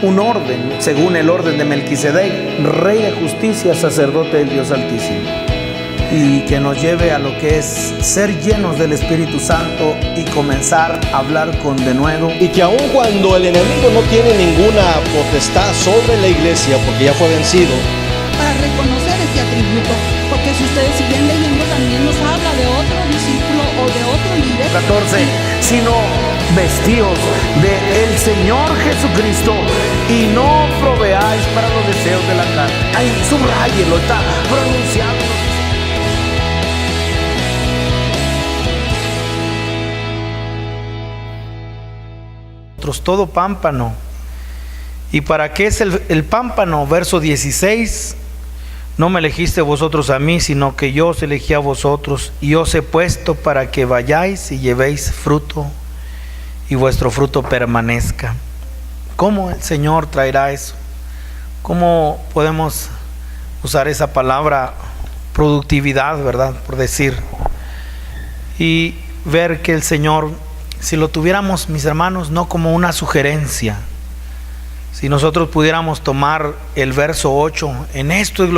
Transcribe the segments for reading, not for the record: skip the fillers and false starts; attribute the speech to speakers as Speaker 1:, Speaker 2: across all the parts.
Speaker 1: un orden, según el orden de Melquisedec, rey de justicia, sacerdote del Dios Altísimo. Y que nos lleve a lo que es ser llenos del Espíritu Santo y comenzar a hablar con denuedo.
Speaker 2: Y que aun cuando el enemigo no tiene ninguna potestad sobre la iglesia, porque ya fue vencido,
Speaker 3: para reconocer este atributo, porque si ustedes siguen leyendo también nos habla de otro discípulo o de otro líder.
Speaker 1: 14, sino vestíos del Señor Jesucristo y no proveáis para los deseos de la carne. Ahí subráyelo, está pronunciado. Todo pámpano. ¿Y para qué es el pámpano? Verso 16: no me elegiste vosotros a mí, sino que yo os elegí a vosotros, y os he puesto para que vayáis y llevéis fruto, y vuestro fruto permanezca. ¿Cómo el Señor traerá eso? ¿Cómo podemos usar esa palabra productividad, verdad? Por decir, y ver que el Señor, si lo tuviéramos, mis hermanos, no como una sugerencia, si nosotros pudiéramos tomar el verso 8, en esto es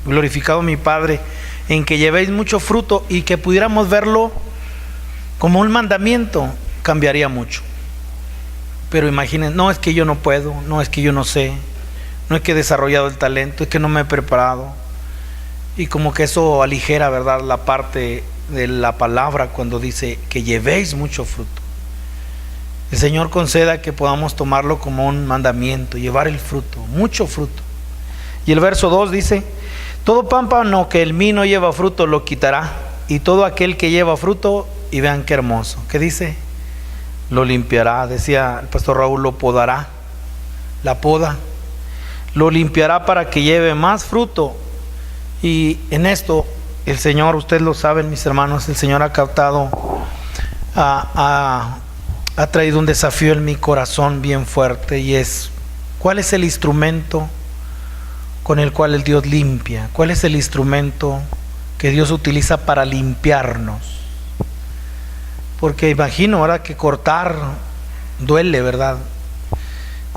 Speaker 1: glorificado mi Padre, en que llevéis mucho fruto, y que pudiéramos verlo como un mandamiento, cambiaría mucho. Pero imaginen, no es que yo no puedo, no es que yo no sé, no es que he desarrollado el talento, es que no me he preparado, y como que eso aligera, ¿verdad?, la parte de la palabra cuando dice que llevéis mucho fruto. El Señor conceda que podamos tomarlo como un mandamiento, llevar el fruto, mucho fruto. Y el verso 2 dice: todo pámpano que en mí no lleva fruto lo quitará, y todo aquel que lleva fruto, y vean qué hermoso, ¿qué dice? Lo limpiará. Decía el pastor Raúl, lo podará, la poda, lo limpiará para que lleve más fruto. Y en esto el Señor, ustedes lo saben, mis hermanos, el Señor ha captado, ha traído un desafío en mi corazón bien fuerte, y es: ¿cuál es el instrumento con el cual el Dios limpia? ¿Cuál es el instrumento que Dios utiliza para limpiarnos? Porque imagino ahora que cortar duele, ¿verdad?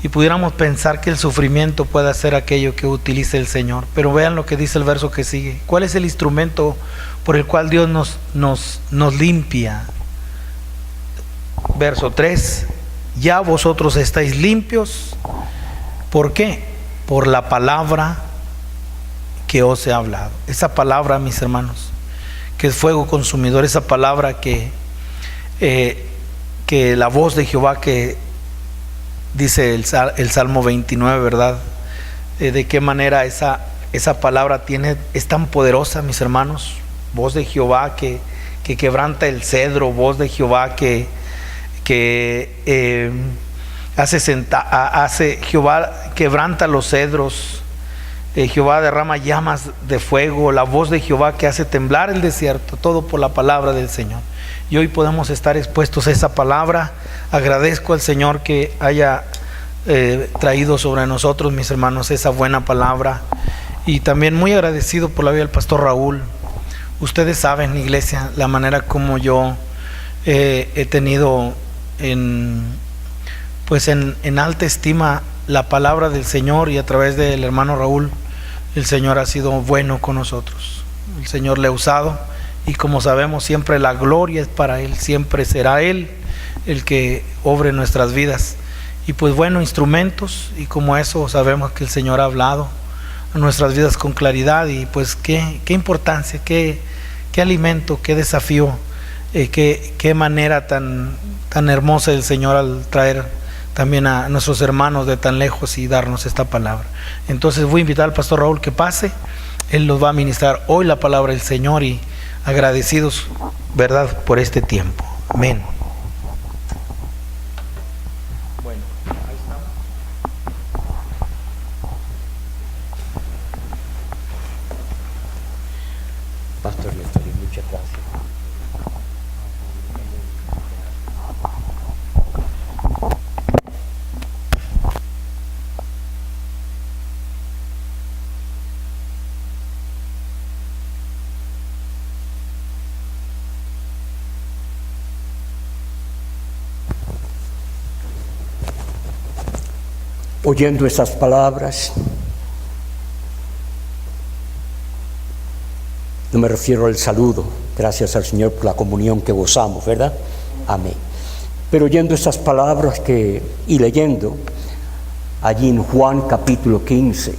Speaker 1: Y pudiéramos pensar que el sufrimiento puede ser aquello que utilice el Señor. Pero vean lo que dice el verso que sigue. ¿Cuál es el instrumento por el cual Dios nos limpia? Verso 3: ya vosotros estáis limpios. ¿Por qué? Por la palabra que os he hablado. Esa palabra, mis hermanos, que es fuego consumidor, esa palabra que la voz de Jehová, que dice el Salmo 29, ¿verdad? De qué manera esa palabra es tan poderosa, mis hermanos. Voz de Jehová que quebranta el cedro, voz de Jehová que hace Jehová quebranta los cedros, Jehová derrama llamas de fuego, la voz de Jehová que hace temblar el desierto, todo por la palabra del Señor. Y hoy podemos estar expuestos a esa palabra. Agradezco al Señor que haya traído sobre nosotros, mis hermanos, esa buena palabra, y también muy agradecido por la vida del pastor Raúl. Ustedes saben, iglesia, la manera como yo he tenido en alta estima la palabra del Señor, y a través del hermano Raúl el Señor ha sido bueno con nosotros. El Señor le ha usado, y como sabemos, siempre la gloria es para Él, siempre será Él el que obre en nuestras vidas. Y pues bueno, instrumentos, y como eso sabemos que el Señor ha hablado a nuestras vidas con claridad, y pues qué importancia, qué alimento, qué desafío, qué manera tan hermosa el Señor al traer también a nuestros hermanos de tan lejos y darnos esta palabra. Entonces voy a invitar al pastor Raúl que pase. Él nos va a ministrar hoy la palabra del Señor, y agradecidos, ¿verdad?, por este tiempo. Amén. Bueno, ahí estamos.
Speaker 2: Pastor Néstor, muchas gracias.
Speaker 4: oyendo esas palabras, no me refiero al saludo, gracias al Señor por la comunión que gozamos, ¿verdad? Amén. Pero oyendo esas palabras y leyendo allí en Juan capítulo 15,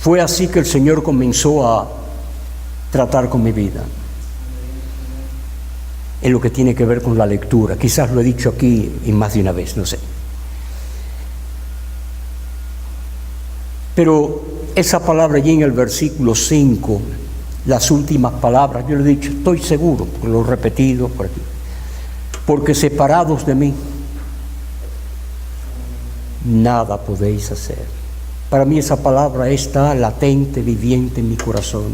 Speaker 4: fue así que el Señor comenzó a tratar con mi vida en lo que tiene que ver con la lectura. Quizás lo he dicho aquí y más de una vez, no sé. Pero esa palabra allí en el versículo 5, las últimas palabras, yo le he dicho, estoy seguro, porque lo he repetido por aquí, porque separados de mí, nada podéis hacer. Para mí esa palabra está latente, viviente en mi corazón.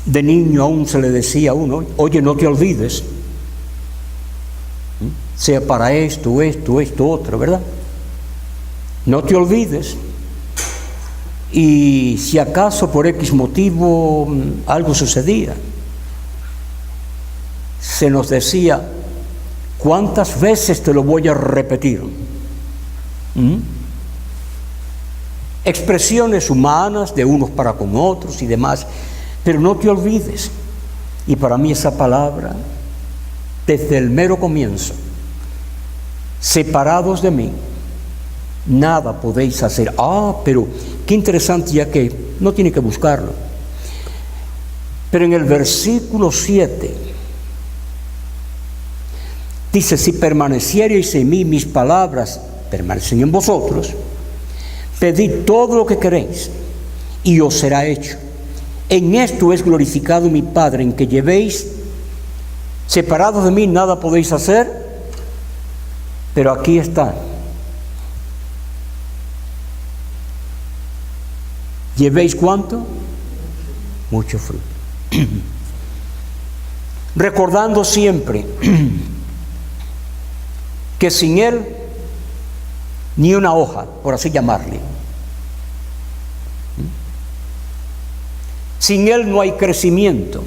Speaker 4: De niño aún se le decía a uno, oye, no te olvides, sea para esto, otro, ¿verdad? No te olvides. Y si acaso por X motivo algo sucedía, se nos decía, ¿cuántas veces te lo voy a repetir? Expresiones humanas de unos para con otros y demás, pero no te olvides. Y para mí esa palabra, desde el mero comienzo, separados de mí, nada podéis hacer. Pero qué interesante, ya que no tiene que buscarlo. Pero en el versículo 7 dice, si permaneciereis en mí, mis palabras permanecen en vosotros, pedid todo lo que queréis y os será hecho. En esto es glorificado mi Padre, en que llevéis, separados de mí nada podéis hacer, pero aquí está. ¿Llevéis cuánto? Mucho fruto. Recordando siempre que sin Él ni una hoja, por así llamarle. Sin Él no hay crecimiento.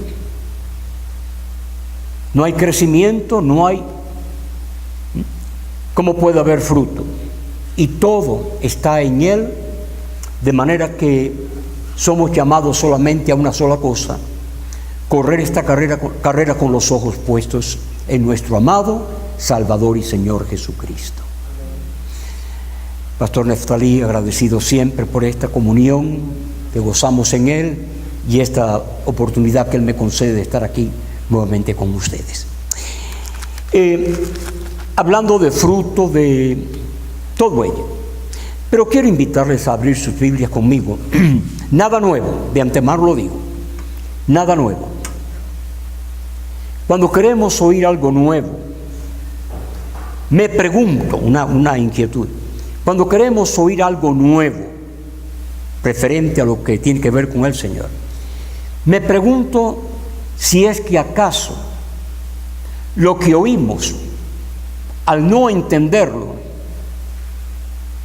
Speaker 4: No hay crecimiento, no hay... ¿Cómo puede haber fruto? Y todo está en Él, de manera que somos llamados solamente a una sola cosa: correr esta carrera con los ojos puestos en nuestro amado Salvador y Señor Jesucristo. Pastor Neftalí, agradecido siempre por esta comunión que gozamos en Él y esta oportunidad que Él me concede de estar aquí nuevamente con ustedes. Hablando de fruto, de todo ello, pero quiero invitarles a abrir sus Biblias conmigo. Nada nuevo, de antemano lo digo, nada nuevo. Cuando queremos oír algo nuevo, me pregunto, una inquietud, cuando queremos oír algo nuevo, referente a lo que tiene que ver con el Señor, me pregunto si es que acaso lo que oímos, al no entenderlo,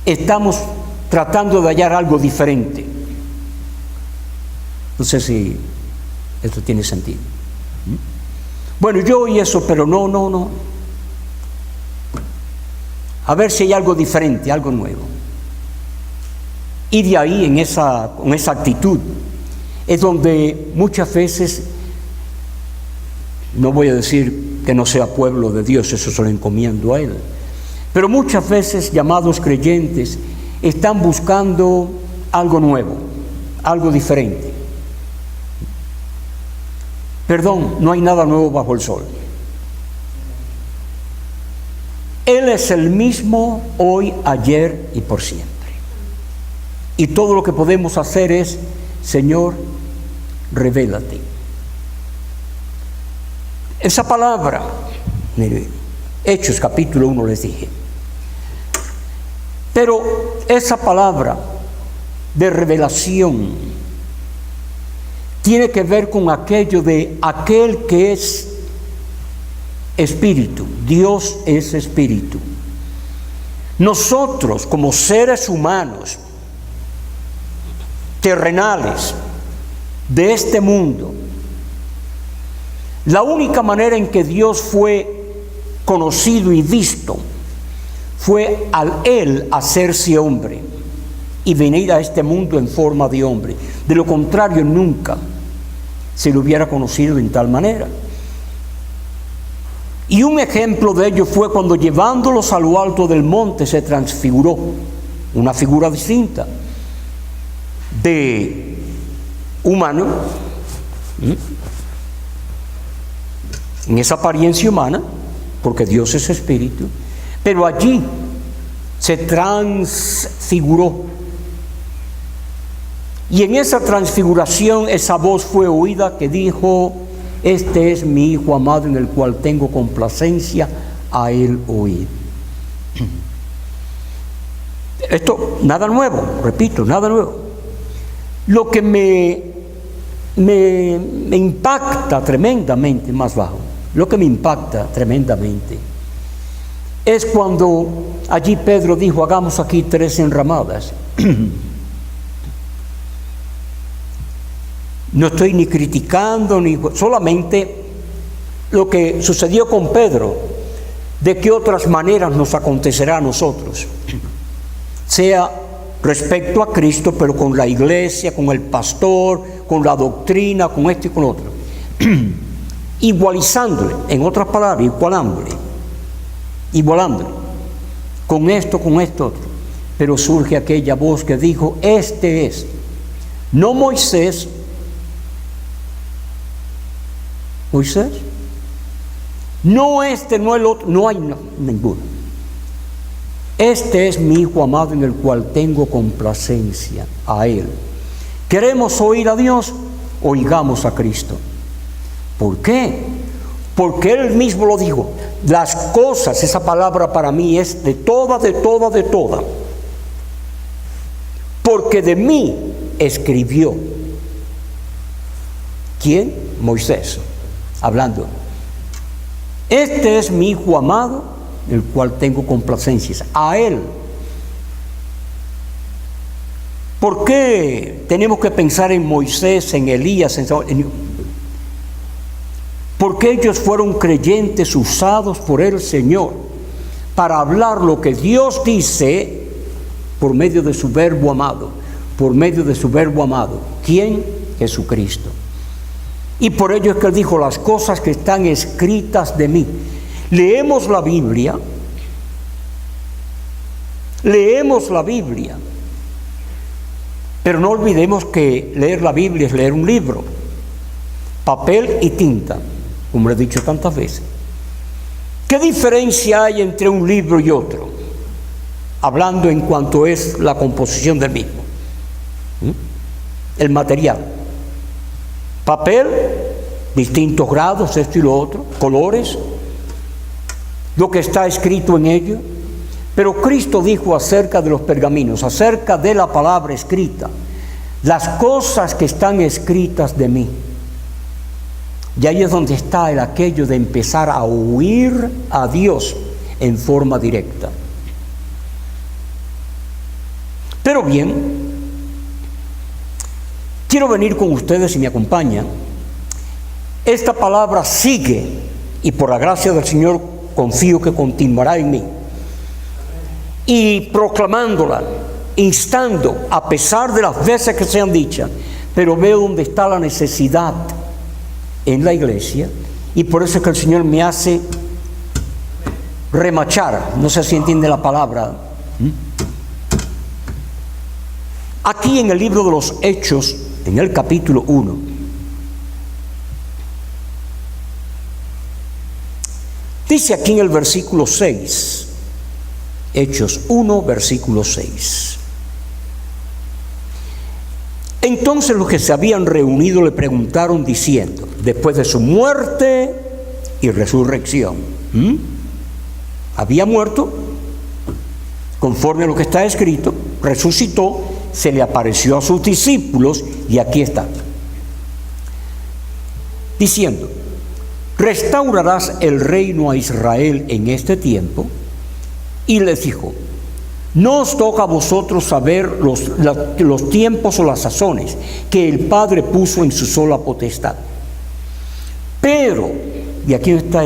Speaker 4: estamos tratando de hallar algo diferente. No sé si esto tiene sentido. Bueno, yo oí eso, pero no. A ver si hay algo diferente, algo nuevo. Y de ahí, con esa actitud, es donde muchas veces, no voy a decir que no sea pueblo de Dios, eso se lo encomiendo a Él, pero muchas veces llamados creyentes están buscando algo nuevo, algo diferente. Perdón, no hay nada nuevo bajo el sol. Él es el mismo hoy, ayer y por siempre. Y todo lo que podemos hacer es, Señor, revélate. Esa palabra, Hechos capítulo 1 les dije. Pero esa palabra de revelación tiene que ver con aquello de aquel que es espíritu. Dios es espíritu. Nosotros, como seres humanos terrenales, de este mundo. La única manera en que Dios fue conocido y visto fue al Él hacerse hombre y venir a este mundo en forma de hombre. De lo contrario, nunca se lo hubiera conocido en tal manera. Y un ejemplo de ello fue cuando, llevándolos a lo alto del monte, se transfiguró, una figura distinta de humano, en esa apariencia humana, porque Dios es espíritu, pero allí se transfiguró. Y en esa transfiguración esa voz fue oída que dijo: este es mi Hijo amado en el cual tengo complacencia, a él oíd. Esto, nada nuevo, repito, nada nuevo. Lo que me impacta tremendamente, más bajo, lo que me impacta tremendamente es cuando allí Pedro dijo: hagamos aquí 3 enramadas. No estoy ni criticando, ni solamente lo que sucedió con Pedro. ¿De qué otras maneras nos acontecerá a nosotros? Sea respecto a Cristo, pero con la iglesia, con el pastor, con la doctrina, con esto y con otro. Igualizándole, en otras palabras, igualándole, con esto, otro. Pero surge aquella voz que dijo: este es, no Moisés, no este, no el otro, no hay ninguno. Este es mi Hijo amado en el cual tengo complacencia, a él. ¿Queremos oír a Dios? Oigamos a Cristo. ¿Por qué? Porque Él mismo lo dijo. Las cosas, esa palabra para mí es de toda. Porque de mí escribió. ¿Quién? Moisés, hablando. Este es mi Hijo amado, el cual tengo complacencias, a él. ¿Por qué tenemos que pensar en Moisés, en Elías, porque ellos fueron creyentes usados por el Señor para hablar lo que Dios dice por medio de su verbo amado, ¿quién? Jesucristo. Y por ello es que Él dijo: las cosas que están escritas de mí. Leemos la Biblia, pero no olvidemos que leer la Biblia es leer un libro, papel y tinta, como le he dicho tantas veces. ¿Qué diferencia hay entre un libro y otro? Hablando en cuanto es la composición del mismo, el material. Papel, distintos grados, esto y lo otro, colores, lo que está escrito en ello. Pero Cristo dijo acerca de los pergaminos, acerca de la palabra escrita: las cosas que están escritas de mí. Y ahí es donde está el aquello de empezar a oír a Dios en forma directa. Pero bien, quiero venir con ustedes, si me acompañan. Esta palabra sigue, y por la gracia del Señor confío que continuará en mí, y proclamándola, instando, a pesar de las veces que sean dichas, pero veo donde está la necesidad en la iglesia, y por eso es que el Señor me hace remachar, no sé si entiende la palabra. Aquí en el libro de los Hechos, en el capítulo 1, dice aquí en el versículo 6, Hechos 1, versículo 6. Entonces los que se habían reunido le preguntaron diciendo, después de su muerte y resurrección, había muerto, conforme a lo que está escrito, resucitó, se le apareció a sus discípulos, y aquí está, diciendo: ¿restaurarás el reino a Israel en este tiempo? Y les dijo: No os toca a vosotros saber los tiempos o las sazones que el Padre puso en su sola potestad. Pero, y aquí está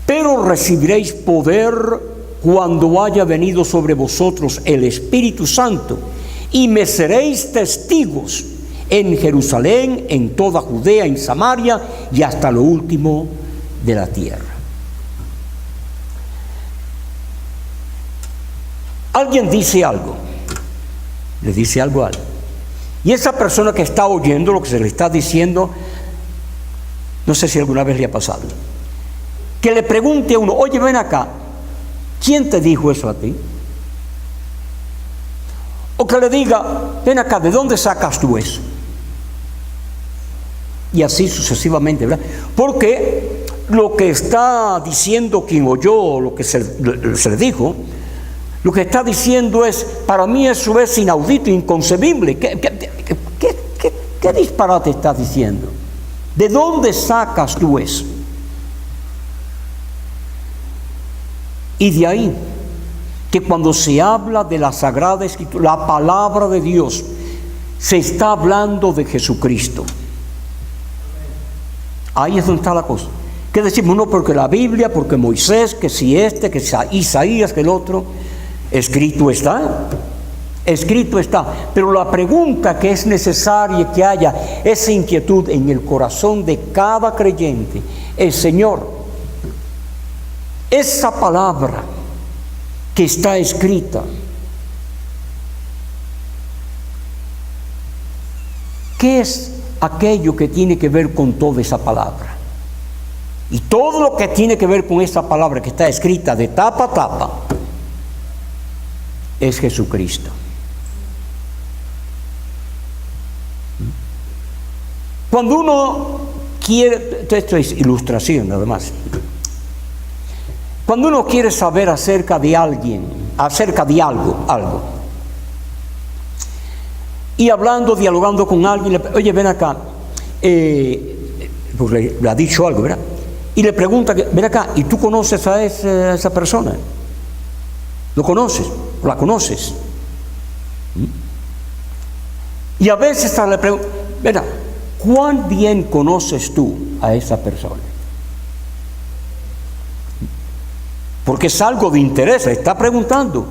Speaker 4: pero recibiréis poder cuando haya venido sobre vosotros el Espíritu Santo, y me seréis testigos en Jerusalén, en toda Judea, en Samaria y hasta lo último de la tierra. Alguien dice algo, le dice algo a alguien, y esa persona que está oyendo lo que se le está diciendo, no sé si alguna vez le ha pasado, que le pregunte a uno: oye, ven acá, ¿quién te dijo eso a ti? O que le diga: ven acá, ¿de dónde sacas tú eso? Y así sucesivamente, ¿verdad? Porque lo que está diciendo quien oyó lo que se le dijo, lo que está diciendo es: para mí eso es inaudito, inconcebible. ¿Qué disparate estás diciendo? ¿De dónde sacas tú eso? Y de ahí que cuando se habla de la Sagrada Escritura, la palabra de Dios, se está hablando de Jesucristo. Ahí es donde está la cosa. ¿Qué decimos? No, porque la Biblia, porque Moisés, que si que si Isaías, que el otro. Escrito está, escrito está. Pero la pregunta que es necesaria que haya esa inquietud en el corazón de cada creyente es: Señor, esa palabra que está escrita, ¿qué es aquello que tiene que ver con toda esa palabra? Y todo lo que tiene que ver con esa palabra que está escrita de tapa a tapa es Jesucristo. Cuando uno quiere, esto es ilustración nada más, cuando uno quiere saber acerca de alguien, acerca de algo, y dialogando con alguien, oye, ven acá, pues le ha dicho algo, ¿verdad? Y le pregunta: ven acá, ¿y tú conoces a esa persona? ¿Lo conoces? ¿La conoces? Y a veces le pregunto: mira, ¿cuán bien conoces tú a esa persona? Porque es algo de interés, le está preguntando.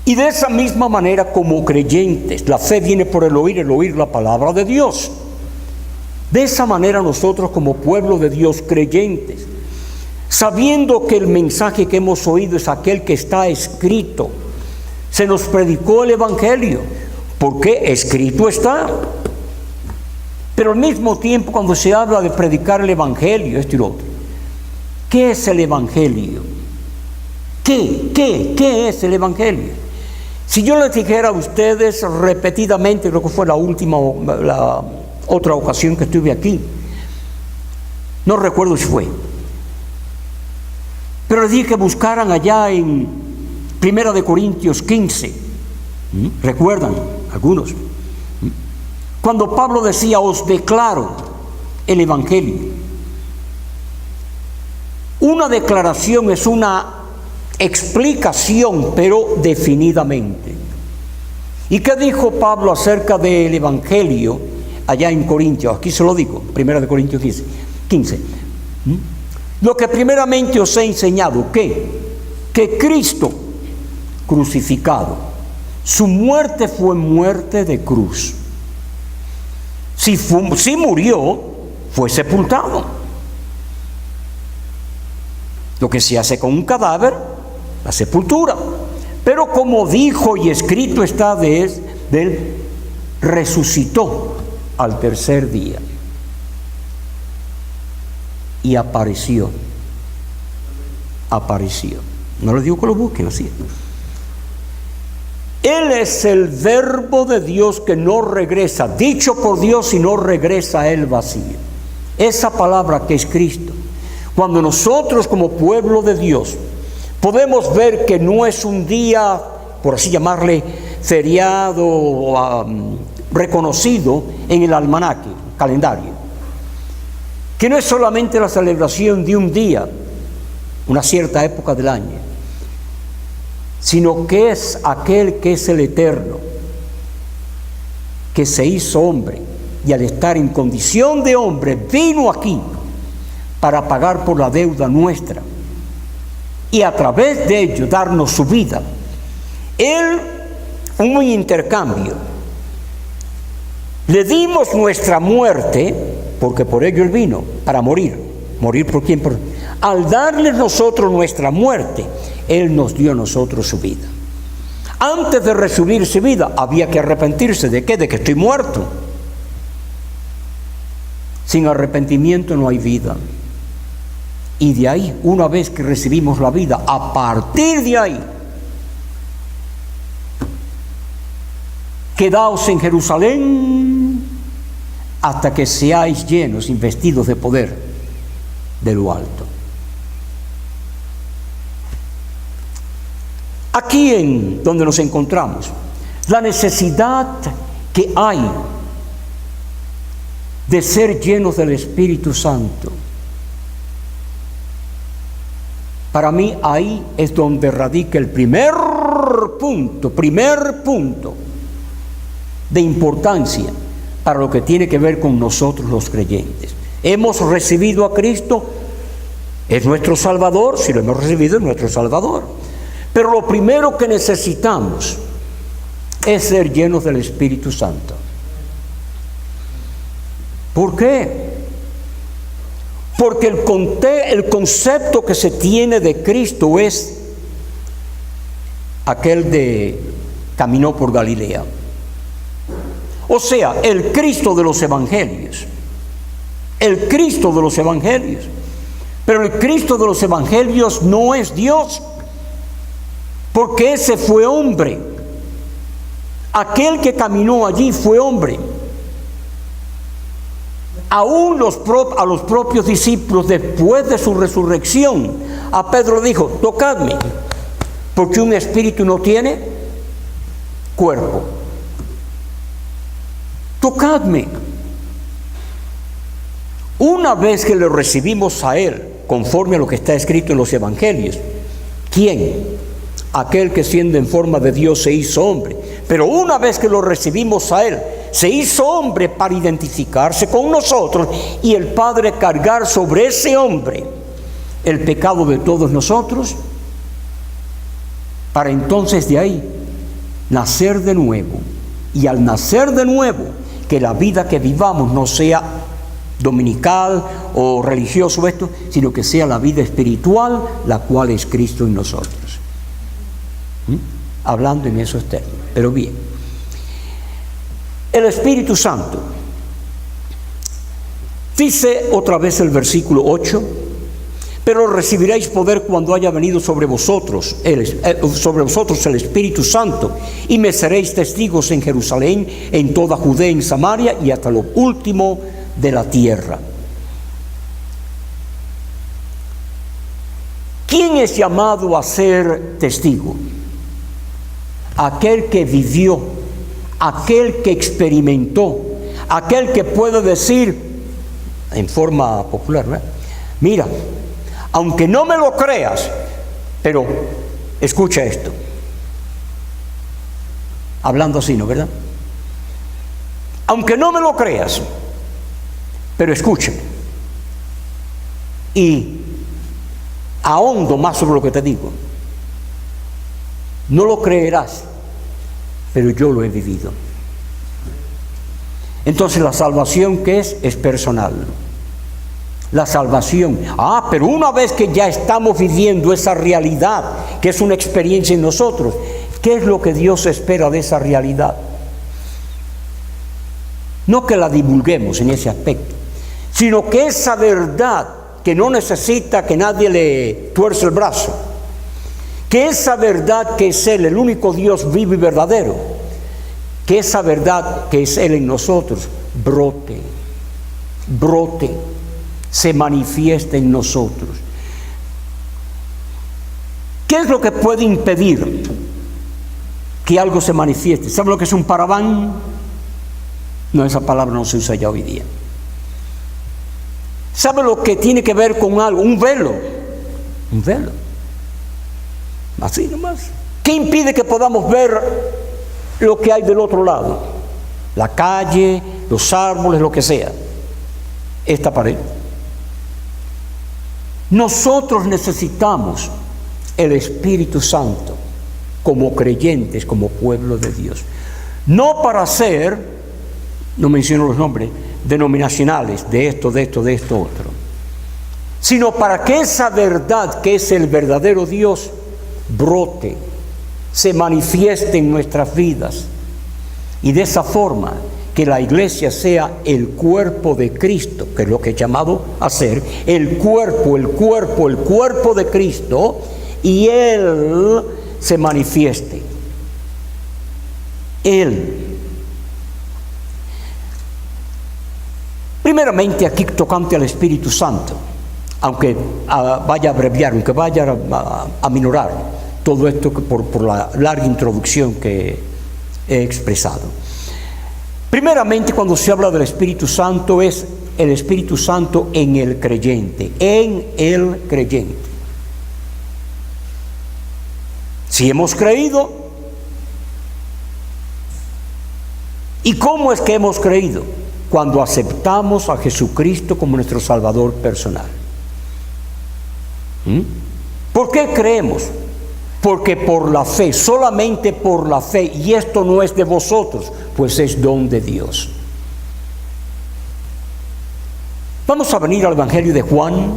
Speaker 4: Y de esa misma manera, como creyentes, la fe viene por el oír la palabra de Dios. De esa manera nosotros, como pueblo de Dios, creyentes, sabiendo que el mensaje que hemos oído es aquel que está escrito, se nos predicó el Evangelio, porque escrito está. Pero al mismo tiempo, cuando se habla de predicar el Evangelio, esto y lo otro, ¿qué es el Evangelio? ¿Qué es el Evangelio? Si yo les dijera a ustedes repetidamente, creo que fue la otra ocasión que estuve aquí, no recuerdo si fue, pero les dije que buscaran allá en 1 Corintios 15, ¿recuerdan algunos? Cuando Pablo decía: os declaro el Evangelio. Una declaración es una explicación, pero definidamente. ¿Y qué dijo Pablo acerca del Evangelio allá en Corintios? Aquí se lo digo, 1 Corintios 15. Lo que primeramente os he enseñado, que Cristo crucificado, su muerte fue muerte de cruz. Si murió, fue sepultado. Lo que se hace con un cadáver, la sepultura. Pero como dijo y escrito está de él, resucitó al tercer día. Y apareció. No le digo que lo busquen así. Él es el verbo de Dios que no regresa, dicho por Dios, y no regresa a él vacío. Esa palabra que es Cristo. Cuando nosotros como pueblo de Dios podemos ver que no es un día, por así llamarle, feriado reconocido en el almanaque, calendario, que no es solamente la celebración de un día, una cierta época del año, sino que es aquel que es el Eterno, que se hizo hombre y al estar en condición de hombre vino aquí para pagar por la deuda nuestra y a través de ello darnos su vida. Él, un intercambio, le dimos nuestra muerte, porque por ello Él vino, para morir. ¿Morir por quién? Al darle nosotros nuestra muerte, Él nos dio a nosotros su vida. Antes de recibir su vida, había que arrepentirse. ¿De qué? De que estoy muerto. Sin arrepentimiento no hay vida. Y de ahí, una vez que recibimos la vida, a partir de ahí, quedaos en Jerusalén hasta que seáis llenos, investidos de poder de lo alto. Aquí en donde nos encontramos, la necesidad que hay de ser llenos del Espíritu Santo. Para mí ahí es donde radica el primer punto de importancia para lo que tiene que ver con nosotros los creyentes. Hemos recibido a Cristo, es nuestro Salvador. Si lo hemos recibido, es nuestro Salvador. Pero lo primero que necesitamos es ser llenos del Espíritu Santo. ¿Por qué? Porque el concepto que se tiene de Cristo es aquel de caminó por Galilea. O sea, el Cristo de los Evangelios. El Cristo de los Evangelios. Pero el Cristo de los Evangelios no es Dios, porque ese fue hombre. Aquel que caminó allí fue hombre. Aún a los propios discípulos, después de su resurrección, a Pedro dijo: tocadme, porque un espíritu no tiene cuerpo. Tocadme. Una vez que le recibimos a Él, conforme a lo que está escrito en los Evangelios, ¿quién? Aquel que siendo en forma de Dios se hizo hombre. Pero una vez que lo recibimos a Él, se hizo hombre para identificarse con nosotros y el Padre cargar sobre ese hombre el pecado de todos nosotros, para entonces de ahí nacer de nuevo. Y al nacer de nuevo, que la vida que vivamos no sea dominical o religioso sino que sea la vida espiritual, la cual es Cristo en nosotros. Hablando en esos términos. Pero bien, el Espíritu Santo, dice otra vez el versículo 8: pero recibiréis poder cuando haya venido sobre vosotros el Espíritu Santo, y me seréis testigos en Jerusalén, en toda Judea, en Samaria y hasta lo último de la tierra. ¿Quién es llamado a ser testigo? Aquel que vivió, aquel que experimentó, aquel que puede decir en forma popular, ¿verdad? Mira, aunque no me lo creas, pero escucha esto. Hablando así, ¿no? ¿Verdad? Aunque no me lo creas, pero escucha. Y ahondo más sobre lo que te digo. No lo creerás, pero yo lo he vivido. Entonces la salvación, ¿qué es? Es personal. La salvación. Pero una vez que ya estamos viviendo esa realidad, que es una experiencia en nosotros, ¿qué es lo que Dios espera de esa realidad? No que la divulguemos en ese aspecto, sino que esa verdad que no necesita que nadie le tuerce el brazo, que esa verdad que es Él, el único Dios vivo y verdadero, que esa verdad que es Él en nosotros, brote, se manifiesta en nosotros. ¿Qué es lo que puede impedir que algo se manifieste? ¿Sabe lo que es un paraván? No, esa palabra no se usa ya hoy día. ¿Sabe lo que tiene que ver con algo? Un velo. Un velo. Así nomás. ¿Qué impide que podamos ver lo que hay del otro lado? La calle, los árboles, lo que sea. Esta pared. Nosotros necesitamos el Espíritu Santo como creyentes, como pueblo de Dios. No para ser, no menciono los nombres, denominacionales, de esto, otro, sino para que esa verdad que es el verdadero Dios brote, se manifieste en nuestras vidas, y de esa forma que la iglesia sea el cuerpo de Cristo, que es lo que he llamado a ser, el cuerpo de Cristo, y Él se manifieste. Él. Primeramente aquí tocante al Espíritu Santo, aunque vaya a abreviar, aunque vaya a minorar todo esto por la larga introducción que he expresado. Primeramente, cuando se habla del Espíritu Santo, es el Espíritu Santo en el creyente, Si hemos creído, ¿y cómo es que hemos creído? Cuando aceptamos a Jesucristo como nuestro Salvador personal. ¿Por qué creemos? Porque por la fe, solamente por la fe, y esto no es de vosotros, pues es don de Dios. Vamos a venir al Evangelio de Juan,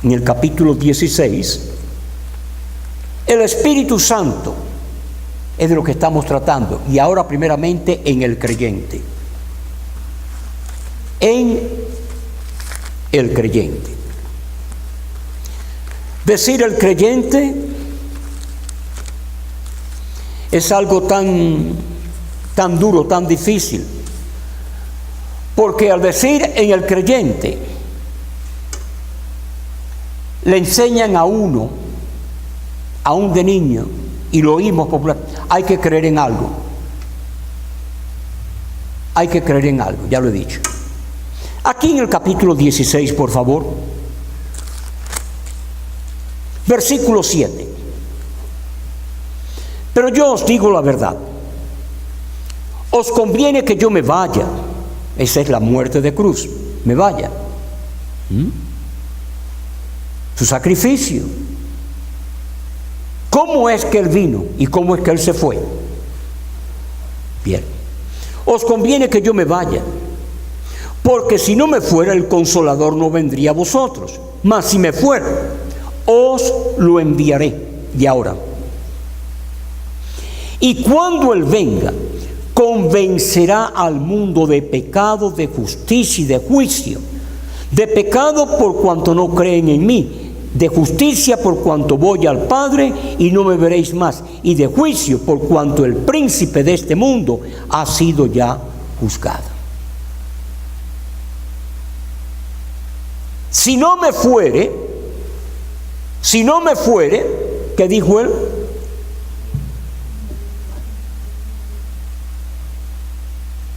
Speaker 4: en el capítulo 16. El Espíritu Santo es de lo que estamos tratando, y ahora primeramente en el creyente. En el creyente. Decir el creyente es algo tan duro, tan difícil, porque al decir en el creyente, le enseñan a uno, aún de niño, y lo oímos popular, hay que creer en algo. Hay que creer en algo, ya lo he dicho. Aquí en el capítulo 16, por favor, versículo 7. Pero yo os digo la verdad, os conviene que yo me vaya. Esa es la muerte de cruz, me vaya. Su sacrificio. ¿Cómo es que Él vino y cómo es que Él se fue? Bien, os conviene que yo me vaya, porque si no me fuera, el Consolador no vendría a vosotros, mas si me fuera, os lo enviaré. Y ahora, y cuando Él venga, convencerá al mundo de pecado, de justicia y de juicio. De pecado por cuanto no creen en mí, de justicia por cuanto voy al Padre y no me veréis más, y de juicio por cuanto el príncipe de este mundo ha sido ya juzgado. Si no me fuere, ¿qué dijo Él?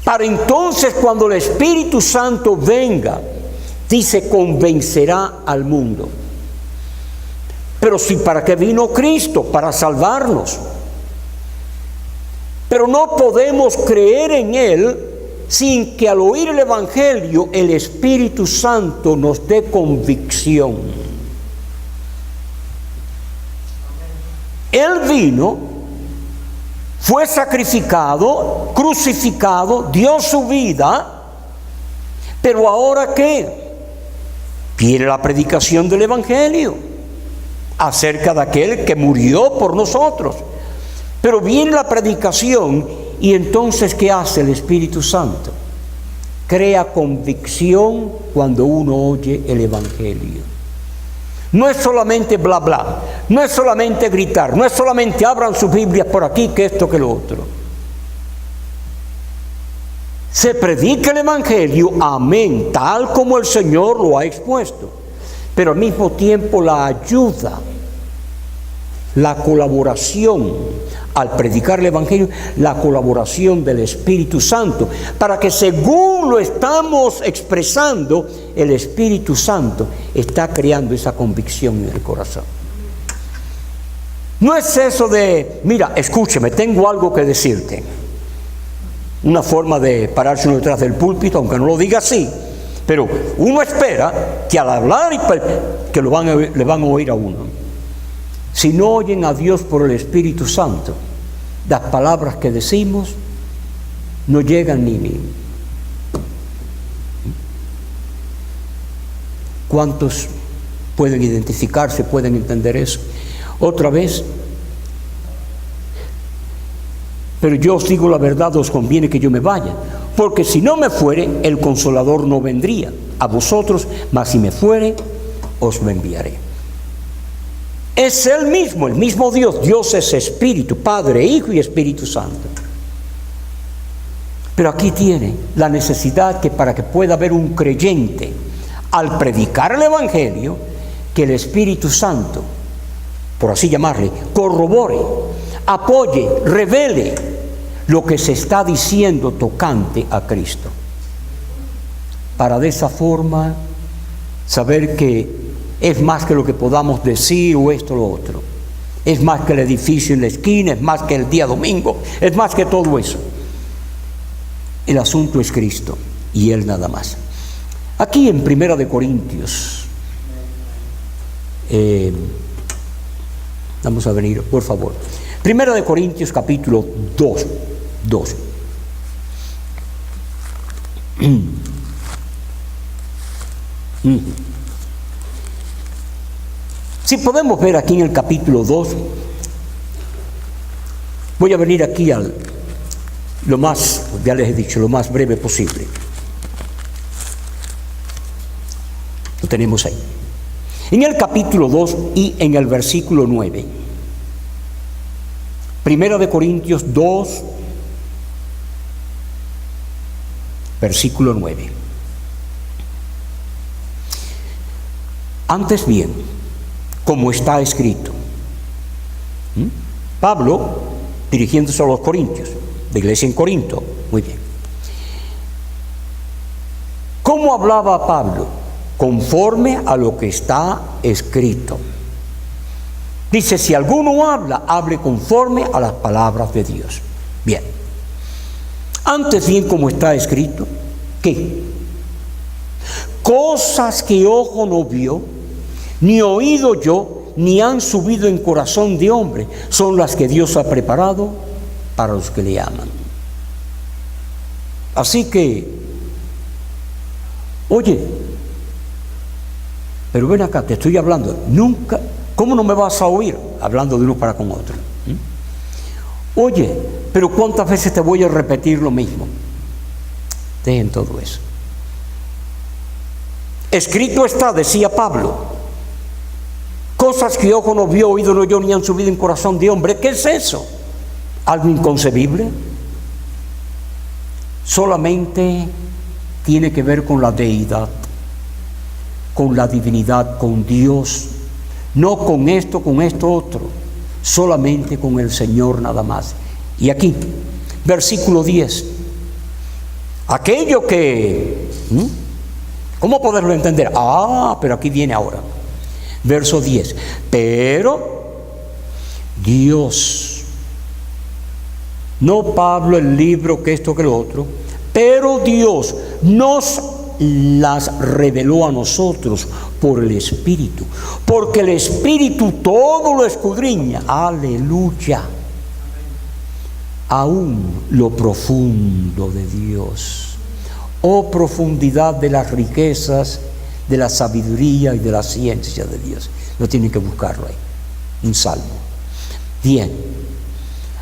Speaker 4: Para entonces, cuando el Espíritu Santo venga, dice, convencerá al mundo. Pero sí, ¿para qué vino Cristo? Para salvarnos. Pero no podemos creer en Él sin que al oír el Evangelio el Espíritu Santo nos dé convicción. Él vino, fue sacrificado, crucificado, dio su vida, pero ahora ¿qué? Viene la predicación del Evangelio acerca de aquel que murió por nosotros. Pero viene la predicación, y entonces ¿qué hace el Espíritu Santo? Crea convicción cuando uno oye el Evangelio. No es solamente bla bla, no es solamente gritar, no es solamente abran sus Biblias por aquí, que esto, que lo otro. Se predica el Evangelio, amén, tal como el Señor lo ha expuesto, pero al mismo tiempo la ayuda la colaboración al predicar el Evangelio, la colaboración del Espíritu Santo, para que según lo estamos expresando, el Espíritu Santo está creando esa convicción en el corazón. No es eso de, mira, escúcheme, tengo algo que decirte. Una forma de pararse uno detrás del púlpito, aunque no lo diga así, pero uno espera que al hablar que le van a oír a uno. Si no oyen a Dios por el Espíritu Santo, las palabras que decimos no llegan ni. ¿Cuántos pueden identificarse, pueden entender eso? Otra vez, pero yo os digo la verdad, os conviene que yo me vaya, porque si no me fuere, el Consolador no vendría a vosotros, mas si me fuere, os lo enviaré. Es el mismo Dios. Dios es Espíritu, Padre, Hijo y Espíritu Santo. Pero aquí tiene la necesidad que para que pueda haber un creyente, al predicar el Evangelio, que el Espíritu Santo, por así llamarle, corrobore, apoye, revele lo que se está diciendo tocante a Cristo. Para de esa forma saber que es más que lo que podamos decir o esto o lo otro. Es más que el edificio en la esquina, es más que el día domingo, es más que todo eso. El asunto es Cristo y Él nada más. Aquí en 1 de Corintios, vamos a venir, por favor. 1 de Corintios capítulo 2. Si podemos ver aquí en el capítulo 2, voy a venir aquí al lo más, ya les he dicho, lo más breve posible. Lo tenemos ahí. En el capítulo 2 y en el versículo 9. 1 de Corintios 2, versículo 9. Antes bien, como está escrito. Pablo, dirigiéndose a los corintios, de iglesia en Corinto, muy bien. ¿Cómo hablaba Pablo? Conforme a lo que está escrito. Dice, si alguno habla, hable conforme a las palabras de Dios. Bien. Antes bien, como está escrito, ¿qué? Cosas que ojo no vio, ni oído yo, ni han subido en corazón de hombre, son las que Dios ha preparado para los que le aman. Así que, oye, pero ven acá, te estoy hablando, nunca, ¿cómo no me vas a oír? Hablando de uno para con otro. Oye, pero ¿cuántas veces te voy a repetir lo mismo? Dejen todo eso. Escrito está, decía Pablo, cosas que ojo no vio, oído no oyó, ni han subido en corazón de hombre. ¿Qué es eso? ¿Algo inconcebible? Solamente tiene que ver con la deidad, con la divinidad, con Dios, no con esto otro, solamente con el Señor nada más. Y aquí, versículo 10, aquello que, ¿cómo poderlo entender? Pero aquí viene ahora, verso 10, pero Dios, no Pablo el libro que esto que lo otro, pero Dios nos las reveló a nosotros por el Espíritu, porque el Espíritu todo lo escudriña, aleluya, aún lo profundo de Dios. Oh profundidad de las riquezas, de la sabiduría y de la ciencia de Dios. No tienen que buscarlo ahí, un salmo. Bien,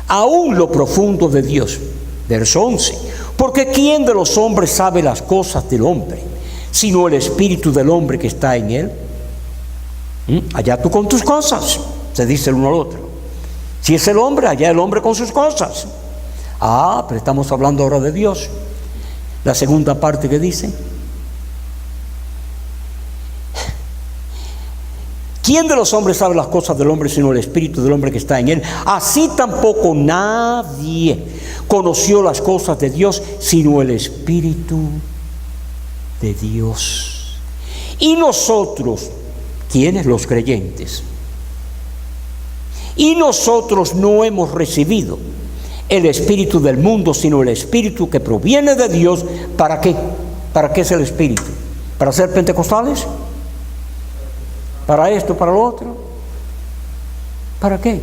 Speaker 4: aún lo profundo de Dios. Verso 11, porque ¿quién de los hombres sabe las cosas del hombre, sino el espíritu del hombre que está en él? Allá tú con tus cosas, se dice el uno al otro. Si es el hombre, allá el hombre con sus cosas. Pero estamos hablando ahora de Dios. La segunda parte que dice, ¿Quién de los hombres sabe las cosas del hombre sino el espíritu del hombre que está en él? Así tampoco nadie conoció las cosas de Dios sino el espíritu de Dios. Y nosotros, ¿quiénes? Los creyentes. Y nosotros no hemos recibido el espíritu del mundo, sino el espíritu que proviene de Dios. ¿Para qué? ¿Para qué es el espíritu? ¿Para ser pentecostales? ¿Para esto, para lo otro? ¿Para qué?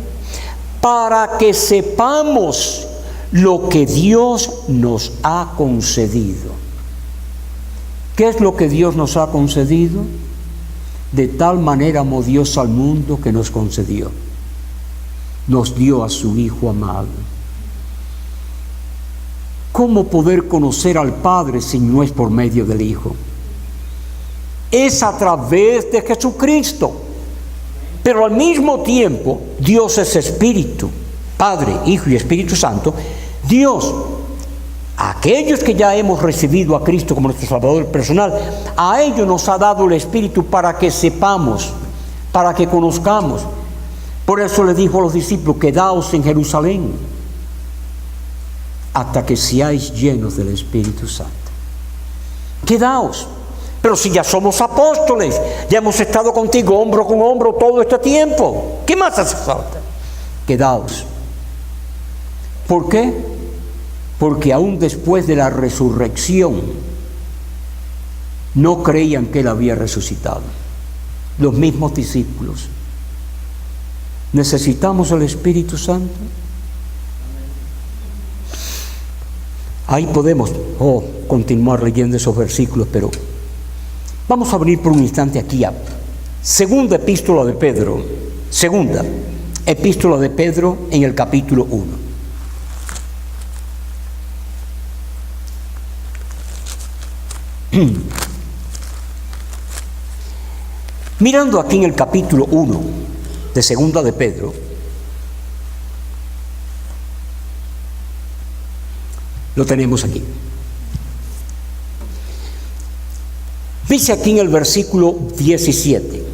Speaker 4: Para que sepamos lo que Dios nos ha concedido. ¿Qué es lo que Dios nos ha concedido? De tal manera amó Dios al mundo que nos concedió. Nos dio a su Hijo amado. ¿Cómo poder conocer al Padre si no es por medio del Hijo? Es a través de Jesucristo. Pero al mismo tiempo, Dios es Espíritu, Padre, Hijo y Espíritu Santo. Dios, aquellos que ya hemos recibido a Cristo como nuestro Salvador personal, a ellos nos ha dado el Espíritu para que sepamos, para que conozcamos. Por eso le dijo a los discípulos: quedaos en Jerusalén hasta que seáis llenos del Espíritu Santo. Quedaos. Pero si ya somos apóstoles, ya hemos estado contigo hombro con hombro todo este tiempo, ¿qué más hace falta? Quedaos. ¿Por qué? Porque aún después de la resurrección no creían que Él había resucitado. Los mismos discípulos. ¿Necesitamos el Espíritu Santo? Ahí podemos continuar leyendo esos versículos, pero vamos a abrir por un instante aquí a segunda epístola de Pedro. Segunda epístola de Pedro en el capítulo 1. Mirando aquí en el capítulo 1 de segunda de Pedro, lo tenemos aquí. Dice aquí en el versículo 17: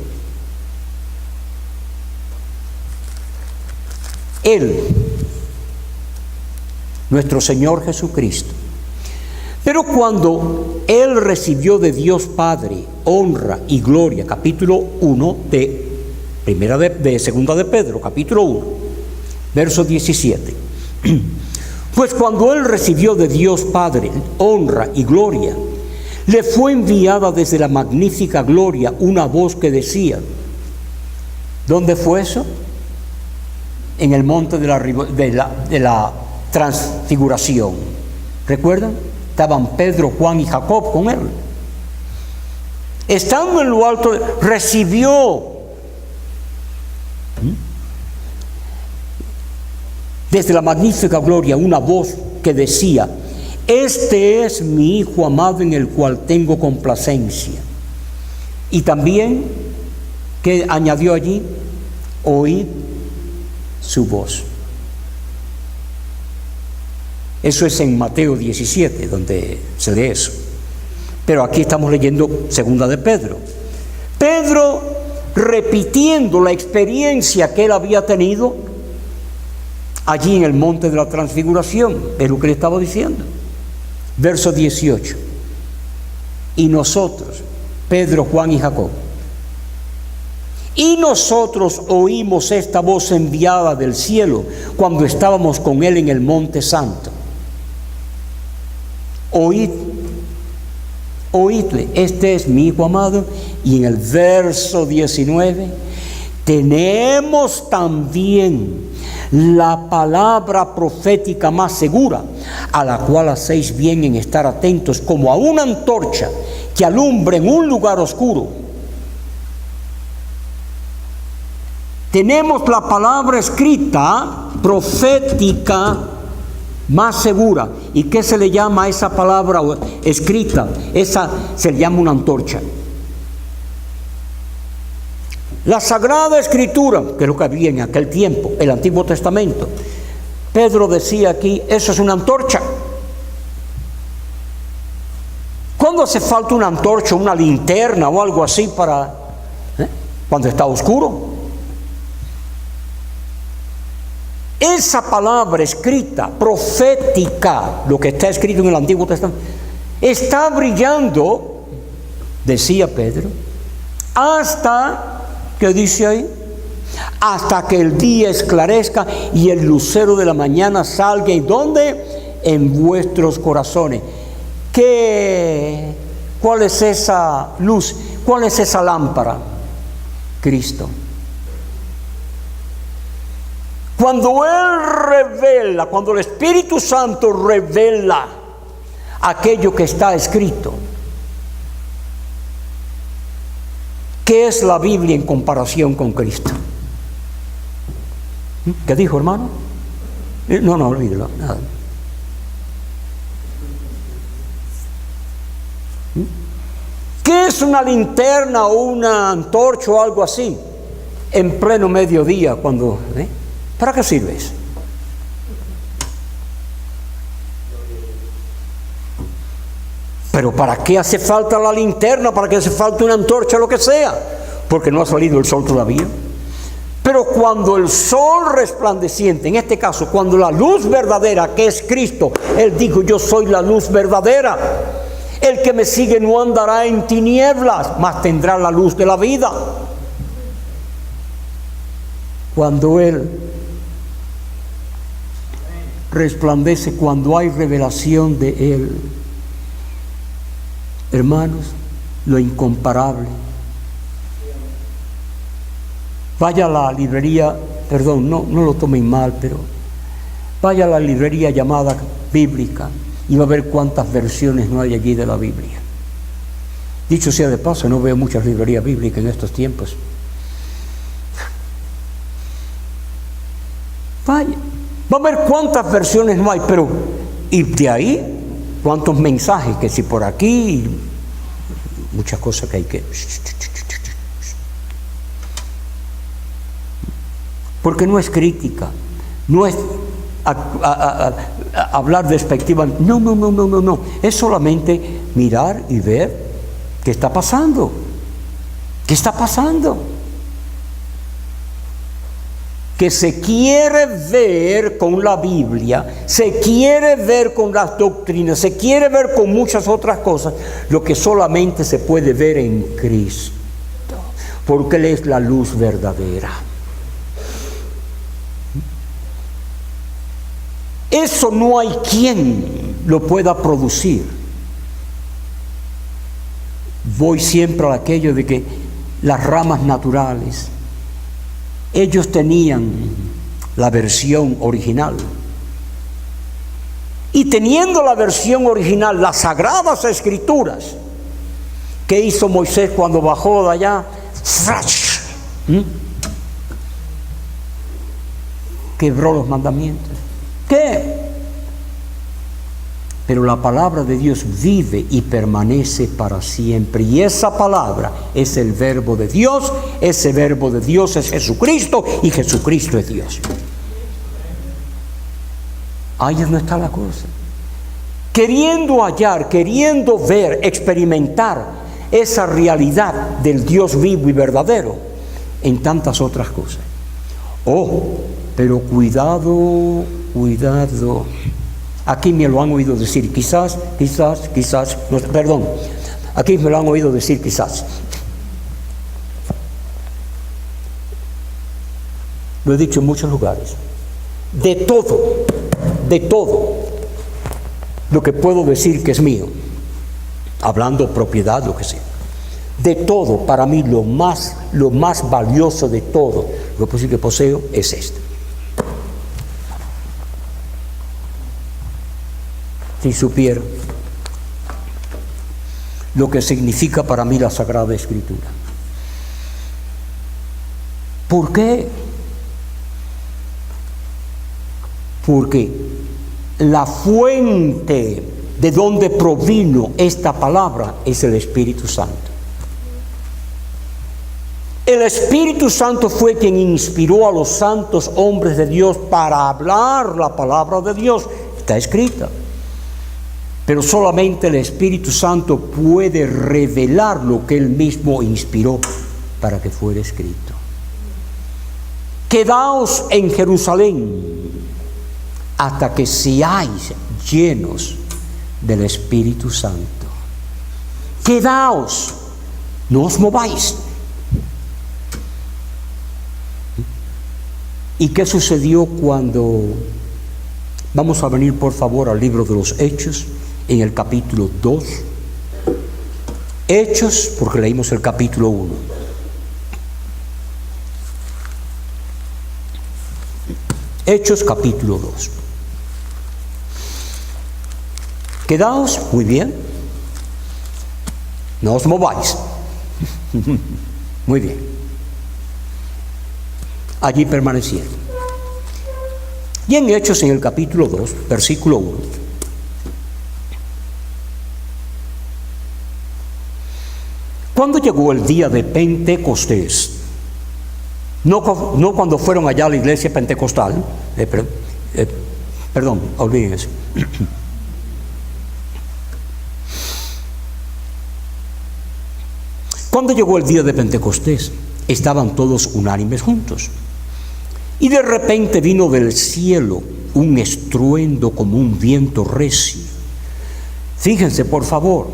Speaker 4: Él, nuestro Señor Jesucristo, pero cuando Él recibió de Dios Padre honra y gloria, capítulo 1 de segunda de Pedro, capítulo 1, verso 17. Pues cuando Él recibió de Dios Padre honra y gloria, le fue enviada desde la magnífica gloria una voz que decía. ¿Dónde fue eso? En el monte de la transfiguración. ¿Recuerdan? Estaban Pedro, Juan y Jacob con Él. Estando en lo alto, recibió desde la magnífica gloria una voz que decía: este es mi Hijo amado en el cual tengo complacencia. Y también, ¿qué añadió allí? Oíd su voz. Eso es en Mateo 17, donde se lee eso. Pero aquí estamos leyendo segunda de Pedro. Pedro, repitiendo la experiencia que él había tenido allí en el monte de la transfiguración, es lo que le estaba diciendo. Verso 18. Y nosotros, Pedro, Juan y Jacob, y nosotros oímos esta voz enviada del cielo cuando estábamos con Él en el monte santo. Oídle, este es mi Hijo amado. Y en el verso 19, tenemos también la palabra profética más segura, a la cual hacéis bien en estar atentos como a una antorcha que alumbra en un lugar oscuro. Tenemos la palabra escrita, profética, más segura. ¿Y qué se le llama a esa palabra escrita? Esa se le llama una antorcha. La Sagrada Escritura, que es lo que había en aquel tiempo, el Antiguo Testamento. Pedro decía aquí, eso es una antorcha. ¿Cuándo hace falta una antorcha, una linterna o algo así para cuando está oscuro. Esa palabra escrita, profética, lo que está escrito en el Antiguo Testamento, está brillando, decía Pedro, hasta, ¿qué dice ahí? Hasta que el día esclarezca y el lucero de la mañana salga. ¿Y dónde? En vuestros corazones. ¿Cuál es esa luz? ¿Cuál es esa lámpara? Cristo. Cuando Él revela, cuando el Espíritu Santo revela aquello que está escrito, ¿qué es la Biblia en comparación con Cristo? ¿Qué dijo, hermano? No, olvídelo, nada. ¿Qué es una linterna o una antorcha o algo así? En pleno mediodía, cuando... ¿Para qué sirve eso? Pero ¿para qué hace falta la linterna? ¿Para qué hace falta una antorcha, lo que sea? Porque no ha salido el sol todavía. Pero cuando el sol resplandeciente, en este caso, cuando la luz verdadera, que es Cristo, Él dijo: yo soy la luz verdadera. El que me sigue no andará en tinieblas, mas tendrá la luz de la vida. Cuando Él resplandece, cuando hay revelación de Él, hermanos, lo incomparable. Vaya a la librería, perdón, no lo tomen mal, pero vaya a la librería llamada bíblica y va a ver cuántas versiones no hay allí de la Biblia. Dicho sea de paso, no veo muchas librerías bíblicas en estos tiempos. Vaya, va a ver cuántas versiones no hay, pero y de ahí cuántos mensajes, que si por aquí, muchas cosas que hay que... Porque no es crítica, no es hablar despectivamente, no, es solamente mirar y ver qué está pasando, que se quiere ver con la Biblia, se quiere ver con las doctrinas, se quiere ver con muchas otras cosas, lo que solamente se puede ver en Cristo, porque Él es la luz verdadera. Eso no hay quien lo pueda producir. Voy siempre a aquello de que las ramas naturales, ellos tenían la versión original. Y teniendo la versión original, las sagradas escrituras, ¿qué hizo Moisés cuando bajó de allá? Quebró los mandamientos. ¿Qué? Pero la palabra de Dios vive y permanece para siempre. Y esa palabra es el verbo de Dios. Ese verbo de Dios es Jesucristo y Jesucristo es Dios. Ahí es donde está la cosa. Queriendo hallar, queriendo ver, experimentar esa realidad del Dios vivo y verdadero en tantas otras cosas. Oh, pero cuidado. Aquí me lo han oído decir, quizás, no, perdón, aquí me lo han oído decir quizás. Lo he dicho en muchos lugares. De todo lo que puedo decir que es mío, hablando propiedad, lo que sea, de todo, para mí lo más valioso de todo lo que poseo es esto. Si supieran lo que significa para mí la Sagrada Escritura. ¿Por qué? Porque la fuente de donde provino esta palabra es el Espíritu Santo. El Espíritu Santo fue quien inspiró a los santos hombres de Dios para hablar la palabra de Dios. Está escrita. Pero solamente el Espíritu Santo puede revelar lo que Él mismo inspiró. para que fuera escrito. Quedaos en Jerusalén hasta que seáis llenos del Espíritu Santo. Quedaos, no os mováis. ¿Y qué sucedió cuando... Vamos a venir por favor al libro de los Hechos, en el capítulo 2. Hechos, porque leímos el capítulo 1. Hechos capítulo 2. Quedaos, muy bien. No os mováis. Muy bien. Allí permanecieron. Y en Hechos, en el capítulo 2, versículo 1. Cuando llegó el día de Pentecostés, no cuando fueron allá a la iglesia pentecostal, perdón, olviden eso. Cuando llegó el día de Pentecostés, estaban todos unánimes juntos. Y de repente vino del cielo un estruendo como un viento recio. Fíjense, por favor,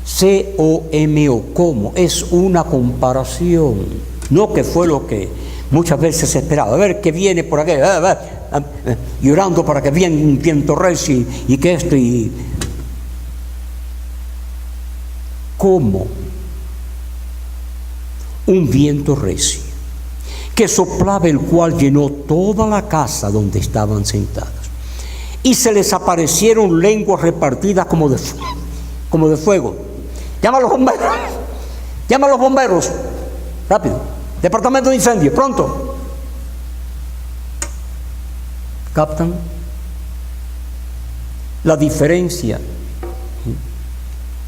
Speaker 4: C-O-M-O, ¿cómo? Es una comparación, no que fue lo que muchas veces se esperaba. A ver, que viene por aquí, llorando para que venga un viento recio y que esto y... ¿Cómo? Un viento recio que soplaba, el cual llenó toda la casa donde estaban sentados. Y se les aparecieron lenguas repartidas como de fuego. Llama a los bomberos. Llama a los bomberos. Rápido. Departamento de incendio. Pronto. ¿Captan la diferencia?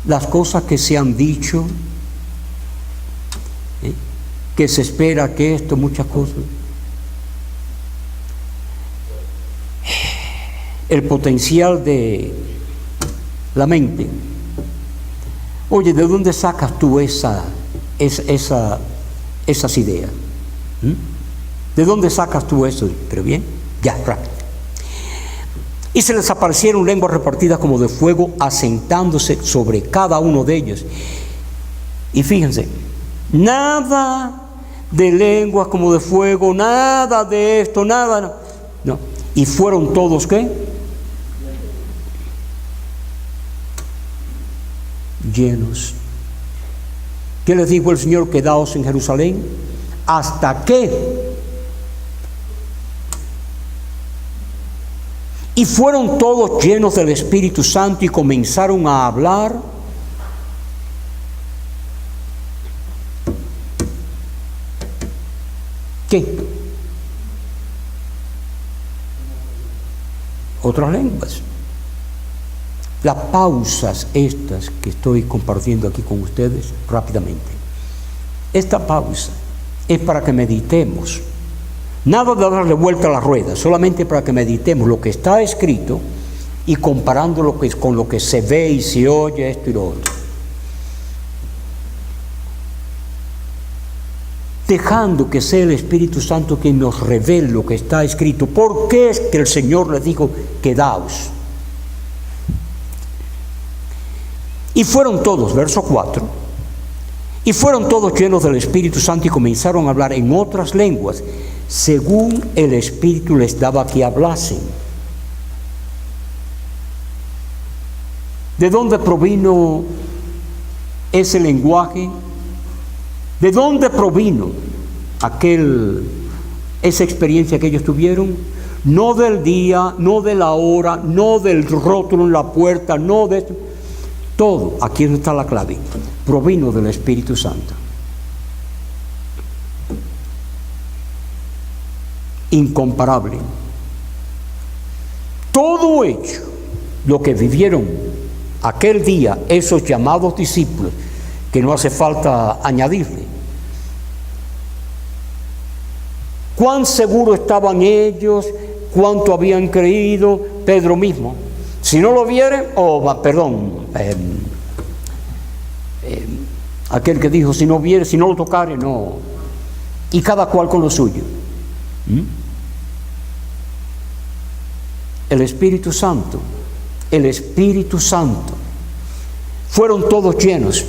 Speaker 4: Las cosas que se han dicho, que se espera que esto, muchas cosas. El potencial de la mente. Oye, ¿de dónde sacas tú esas ideas? ¿De dónde sacas tú eso? Pero bien, ya, rápido. Y se les aparecieron lenguas repartidas como de fuego, asentándose sobre cada uno de ellos. Y fíjense, nada de lenguas como de fuego, nada de esto, nada, no. Y fueron todos, ¿qué? Llenos. ¿Qué les dijo el Señor? Quedaos en Jerusalén hasta que. Y fueron todos llenos del Espíritu Santo y comenzaron a hablar ¿qué? Otras lenguas. Las pausas estas que estoy compartiendo aquí con ustedes rápidamente. Esta pausa es para que meditemos. Nada de darle vuelta a la rueda, solamente para que meditemos lo que está escrito y comparándolo con lo que se ve y se oye, esto y lo otro. Dejando que sea el Espíritu Santo quien nos revele lo que está escrito. ¿Por qué es que el Señor les dijo, quedaos? Y fueron todos, verso 4, y fueron todos llenos del Espíritu Santo y comenzaron a hablar en otras lenguas, según el Espíritu les daba que hablasen. ¿De dónde provino ese lenguaje? ¿De dónde provino esa experiencia que ellos tuvieron? No del día, no de la hora, no del rótulo en la puerta, no de esto. Todo, aquí está la clave, provino del Espíritu Santo. Incomparable. Todo hecho, lo que vivieron aquel día esos llamados discípulos, que no hace falta añadirle. Cuán seguro estaban ellos, cuánto habían creído. Pedro mismo, si no lo viere, Aquel que dijo, si no viere, si no lo tocare, no. Y cada cual con lo suyo. El Espíritu Santo, el Espíritu Santo. Fueron todos llenos.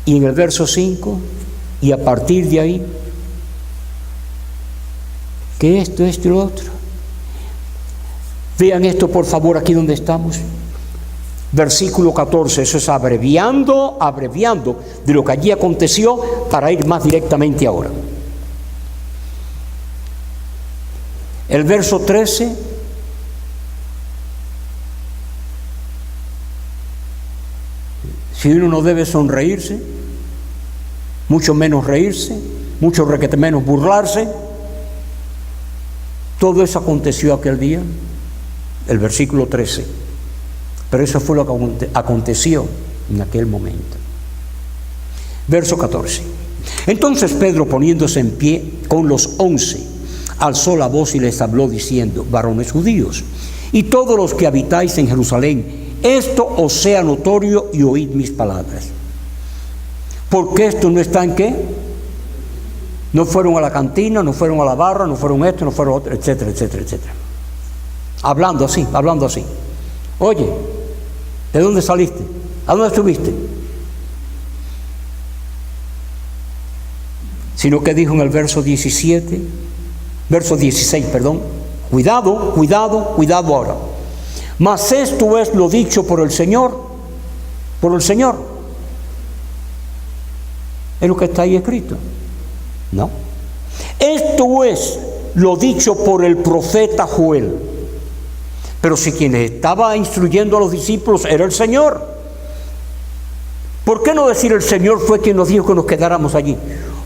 Speaker 4: Y en el verso 5, y a partir de ahí, que esto y lo otro. Vean esto por favor aquí donde estamos. Versículo 14, eso es abreviando de lo que allí aconteció para ir más directamente ahora. El verso 13, si uno no debe sonreírse, mucho menos reírse, mucho requete menos burlarse, todo eso aconteció aquel día, el versículo 13. Pero eso fue lo que aconteció en aquel momento. Verso 14. Entonces Pedro, poniéndose en pie con los 11, alzó la voz y les habló diciendo: varones judíos, y todos los que habitáis en Jerusalén, esto os sea notorio y oíd mis palabras. Porque esto no está en qué. No fueron a la cantina, no fueron a la barra, no fueron esto, no fueron otro, etcétera, etcétera, etcétera. Hablando así. Oye, ¿de dónde saliste? ¿A dónde estuviste? Sino que dijo en el verso 16, cuidado ahora. Mas esto es lo dicho por el Señor. Es lo que está ahí escrito. No. Esto es lo dicho por el profeta Joel. Pero si quien estaba instruyendo a los discípulos era el Señor, ¿por qué no decir el Señor fue quien nos dijo que nos quedáramos allí?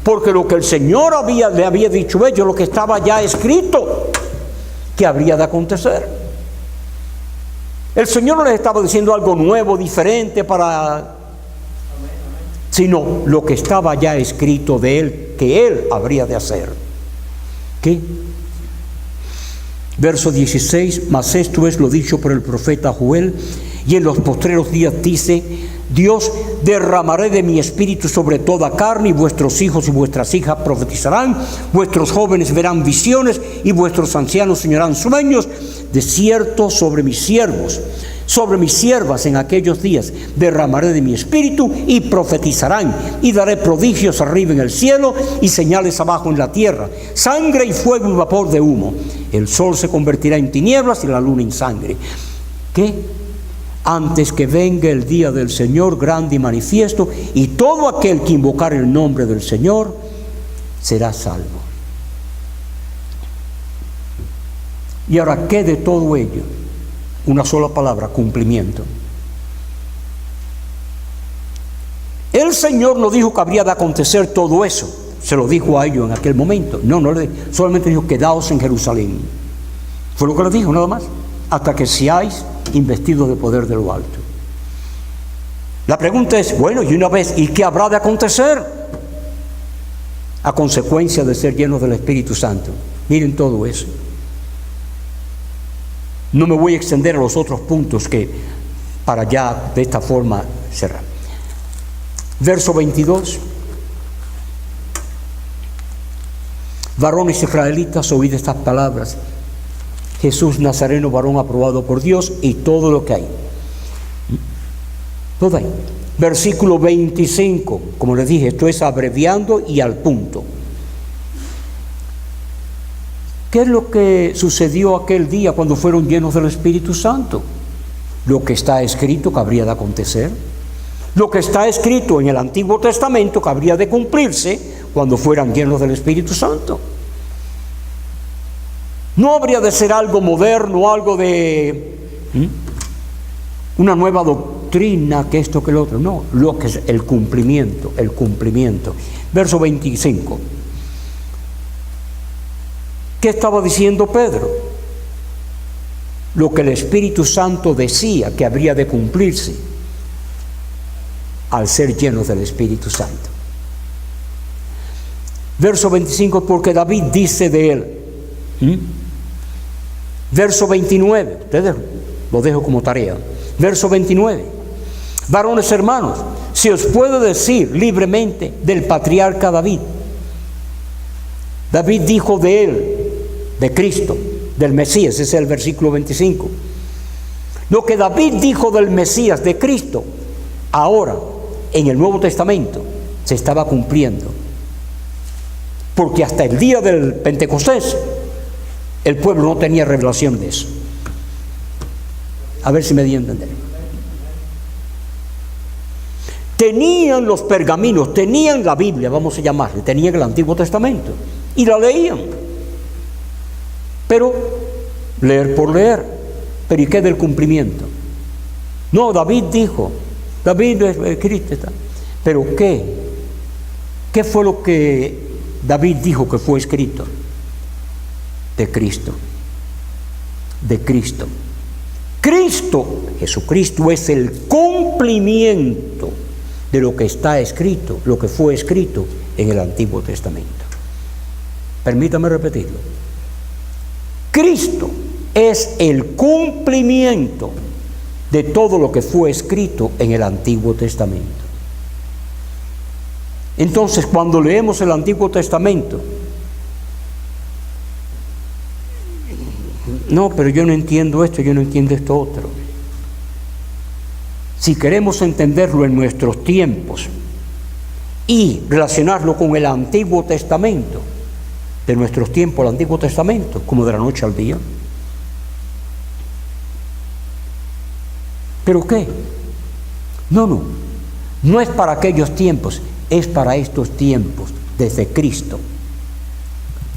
Speaker 4: Porque lo que el Señor le había dicho a ellos, lo que estaba ya escrito, que habría de acontecer. El Señor no les estaba diciendo algo nuevo, diferente sino lo que estaba ya escrito de Él, que Él habría de hacer. ¿Qué? Verso 16, mas esto es lo dicho por el profeta Joel, y en los postreros días dice Dios: derramaré de mi espíritu sobre toda carne, y vuestros hijos y vuestras hijas profetizarán, vuestros jóvenes verán visiones, y vuestros ancianos soñarán sueños. De cierto, sobre mis siervos, sobre mis siervas en aquellos días derramaré de mi espíritu, y profetizarán, y daré prodigios arriba en el cielo y señales abajo en la tierra, sangre y fuego y vapor de humo. El sol se convertirá en tinieblas y la luna en sangre. ¿Qué? Antes que venga el día del Señor grande y manifiesto, y todo aquel que invocar el nombre del Señor será salvo. Y ahora, ¿qué de todo ello? Una sola palabra: cumplimiento. El Señor no dijo que habría de acontecer todo eso. Se lo dijo a ellos en aquel momento. No solamente dijo: quedaos en Jerusalén. Fue lo que les dijo, nada más. Hasta que seáis investidos de poder de lo alto. La pregunta es, bueno, y una vez, ¿y qué habrá de acontecer? A consecuencia de ser llenos del Espíritu Santo. Miren todo eso. No me voy a extender a los otros puntos que para ya de esta forma cerrar. Verso 22. Varones israelitas, oíd estas palabras: Jesús Nazareno, varón aprobado por Dios, y todo lo que hay. Todo ahí. Versículo 25, como les dije, esto es abreviando y al punto. ¿Qué es lo que sucedió aquel día cuando fueron llenos del Espíritu Santo? Lo que está escrito que habría de acontecer. Lo que está escrito en el Antiguo Testamento que habría de cumplirse cuando fueran llenos del Espíritu Santo. No habría de ser algo moderno, algo de una nueva doctrina, que esto, que lo otro. No, lo que es el cumplimiento. Verso 25. ¿Qué estaba diciendo Pedro? Lo que el Espíritu Santo decía que habría de cumplirse al ser llenos del Espíritu Santo. Verso 25, porque David dice de él. Verso 29, ustedes lo dejo como tarea. Verso 29, varones hermanos, se os puede decir libremente del patriarca David. David dijo de él, de Cristo, del Mesías, ese es el versículo 25. Lo que David dijo del Mesías, de Cristo, ahora en el Nuevo Testamento se estaba cumpliendo. Porque hasta el día del Pentecostés el pueblo no tenía revelación de eso. A ver si me di a entender. Tenían los pergaminos, tenían la Biblia, vamos a llamarle, tenían el Antiguo Testamento y la leían. Pero leer por leer. Pero ¿y qué del cumplimiento? No, David dijo, David es Cristo. Pero ¿qué? ¿Qué fue lo que David dijo que fue escrito? De Cristo. De Cristo. Cristo, Jesucristo, es el cumplimiento de lo que está escrito, lo que fue escrito en el Antiguo Testamento. Permítame repetirlo. Cristo es el cumplimiento de todo lo que fue escrito en el Antiguo Testamento. Entonces, cuando leemos el Antiguo Testamento, no, pero yo no entiendo esto, yo no entiendo esto otro. Si queremos entenderlo en nuestros tiempos y relacionarlo con el Antiguo Testamento, de nuestros tiempos, el Antiguo Testamento, como de la noche al día. ¿Pero qué? No es para aquellos tiempos, es para estos tiempos, desde Cristo.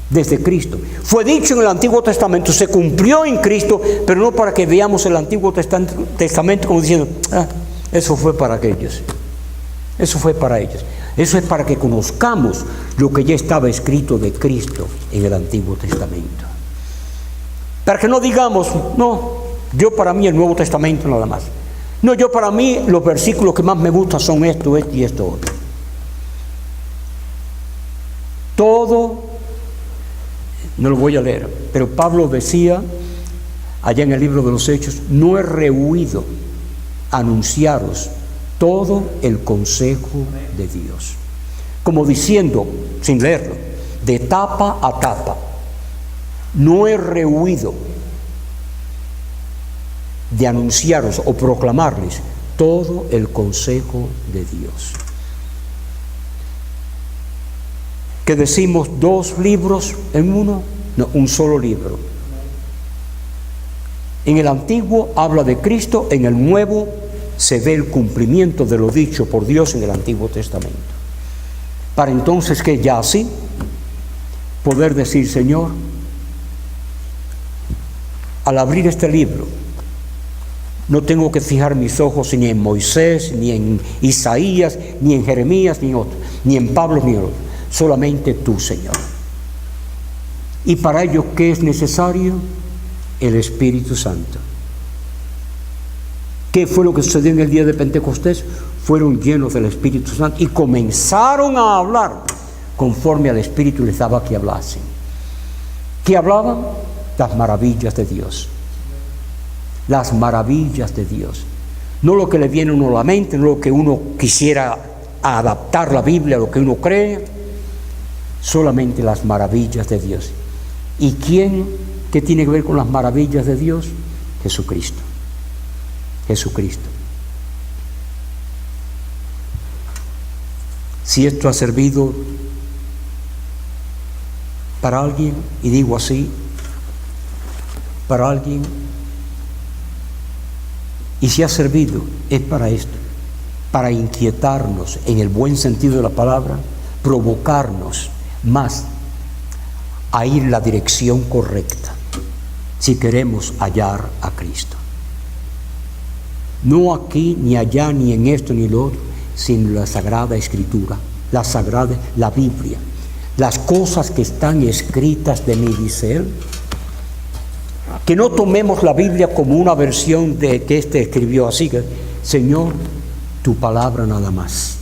Speaker 4: Desde Cristo. Fue dicho en el Antiguo Testamento, se cumplió en Cristo, pero no para que veamos el Antiguo Testamento como diciendo, eso fue para aquellos. Eso fue para ellos. Eso es para que conozcamos lo que ya estaba escrito de Cristo en el Antiguo Testamento. Para que no digamos, no, yo para mí el Nuevo Testamento nada más. No, yo para mí los versículos que más me gustan son esto y esto otro. Todo, no lo voy a leer, pero Pablo decía allá en el libro de los Hechos, no he rehuido anunciaros todo el consejo de Dios. Como diciendo, sin leerlo, de tapa a tapa, no he rehuido de anunciaros o proclamarles todo el consejo de Dios. ¿Qué decimos? ¿2 libros en uno? No, un solo libro. En el Antiguo habla de Cristo, en el Nuevo se ve el cumplimiento de lo dicho por Dios en el Antiguo Testamento. Para entonces que ya así poder decir, Señor, al abrir este libro, no tengo que fijar mis ojos ni en Moisés, ni en Isaías, ni en Jeremías, ni en otro, ni en Pablo, ni en otro, solamente tú, Señor. Y para ello, ¿qué es necesario? El Espíritu Santo. ¿Qué fue lo que sucedió en el día de Pentecostés? Fueron llenos del Espíritu Santo y comenzaron a hablar conforme al Espíritu les daba que hablasen. ¿Qué hablaban? Las maravillas de Dios. Las maravillas de Dios. No lo que le viene a uno a la mente, no lo que uno quisiera adaptar la Biblia a lo que uno cree, solamente las maravillas de Dios. ¿Y qué tiene que ver con las maravillas de Dios? Jesucristo. Jesucristo. Si esto ha servido para alguien, y digo así, para alguien, y si ha servido, es para esto, para inquietarnos en el buen sentido de la palabra, provocarnos más a ir en la dirección correcta, si queremos hallar a Cristo. No aquí, ni allá, ni en esto, ni lo otro, sino la Sagrada Escritura, la Biblia, las cosas que están escritas de mí, dice él. Que no tomemos la Biblia como una versión de que este escribió así, que, Señor, tu palabra nada más.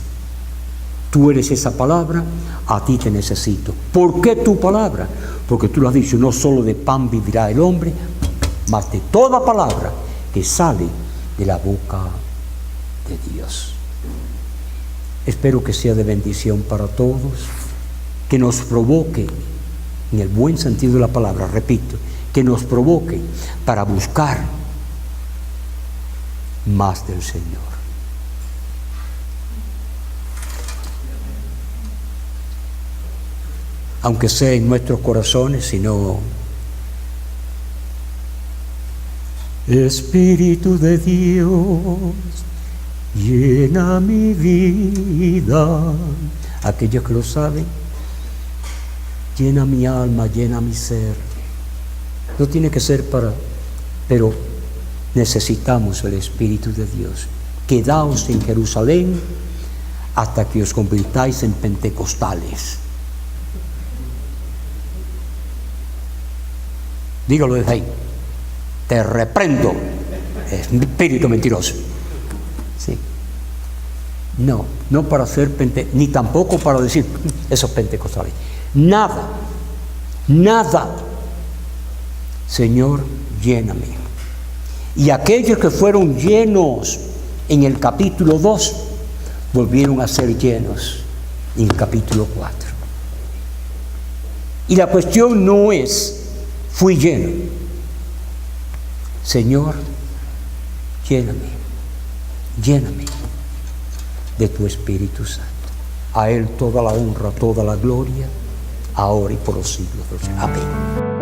Speaker 4: Tú eres esa palabra, a ti te necesito. ¿Por qué tu palabra? Porque tú lo has dicho, no solo de pan vivirá el hombre, mas de toda palabra que sale de la boca de Dios. Espero que sea de bendición para todos, que nos provoque, en el buen sentido de la palabra, repito, que nos provoque para buscar más del Señor. Aunque sea en nuestros corazones, sino Espíritu de Dios, llena mi vida. Aquellos que lo saben, llena mi alma, llena mi ser. No tiene que ser pero necesitamos el Espíritu de Dios. Quedaos en Jerusalén hasta que os convirtáis en pentecostales. Dígalo desde ahí. Te reprendo, espíritu mentiroso. Sí. No para ser ni tampoco para decir esos pentecostales. Nada. Señor, lléname. Y aquellos que fueron llenos en el capítulo 2 volvieron a ser llenos en el capítulo 4. Y la cuestión no es fui lleno. Señor, lléname de tu Espíritu Santo. A Él toda la honra, toda la gloria, ahora y por los siglos de los siglos. Amén.